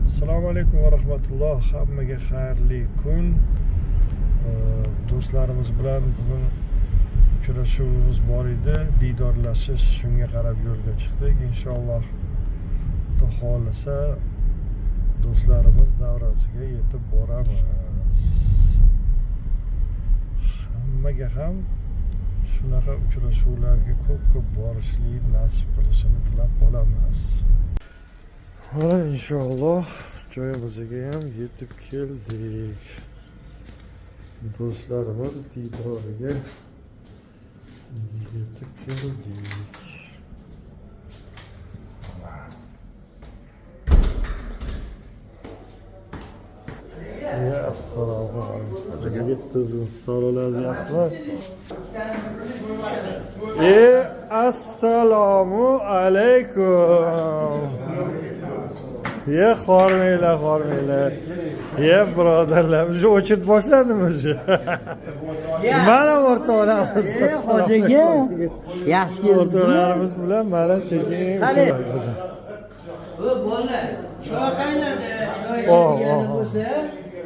Assalomu alaykum va rahmatulloh. Hammaga xayrli kun. Do'stlarimiz bilan bugun uchrashuvimiz bor edi. Diydorlashish, shunga qarab yo'lga chiqdik. Inshaalloh Xudo xolasa do'stlarimiz davrasiga yetib boramiz. Hammaga ham shunaqa uchrashuvlarga ko'p borishni nasib qilishini tilab qolamiz. Mana inshaalloh joyimizga ham yetib keldik. Do'stlarimiz diydoriga yetib keldik. Ya assalomu alaykum. Yettizim so'ralaringiz yaxshimi? Assalomu alaykum. Ya xormanglar. Ya birodarlar, biz o'chirib boshladimiz. Mana o'rtoqlarimiz. Hojiga yaxshi keldi. O'rtoqlarimiz bilan mana sekin. Bu bolalar choy qaynadi. Choy ichadigan bo'lsa,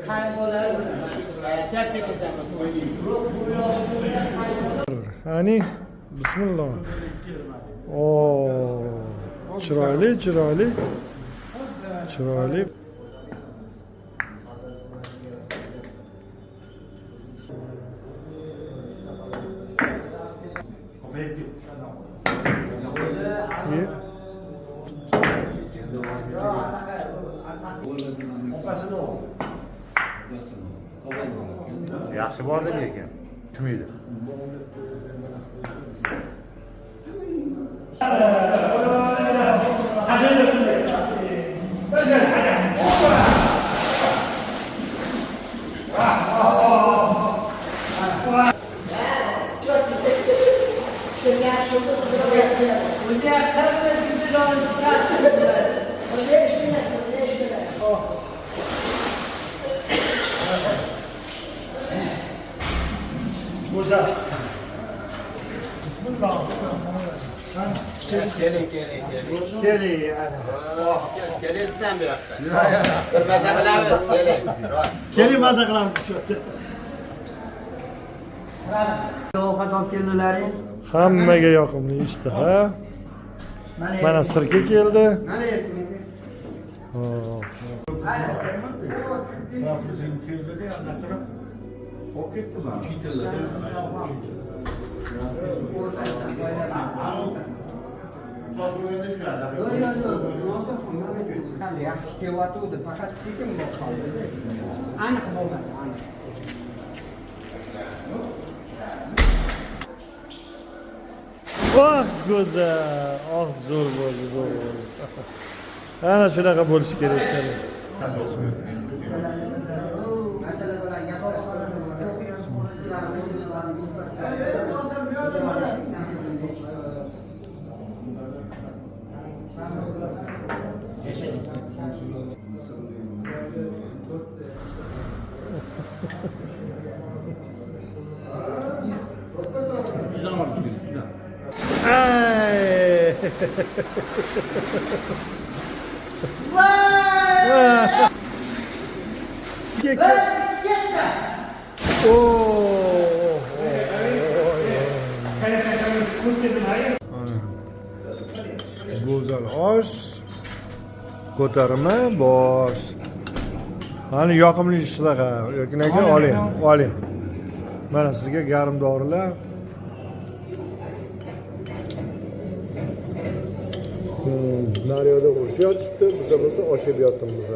qayg'ular Hani bismillah. Chiroyli. Chiroyli. Yaxshi bordi lekin tushmaydi. Keling sizdan bu yoqda. Bir maza qilamiz, keling. Keling maza qilamiz. ovqat olib keldilaring. Hammaga yoqimli ishtaha. Mana sirka keldi. Mana erkin. Yaxshi kelyapti, faqat sekin bo'lib qoldi. Aniq bo'lmadi, aniq. Go'zal. Zo'r bo'ldi. Ana shunaqa bo'lishi kerak ekan. Go'zal osh, ko'tarma bosh. Hani yoqimli ishtaha, yoki nega oling. Mana sizga garim dorilar. Naryoda urush yotishibdi, biz bo'lsa oshib yotibmiz.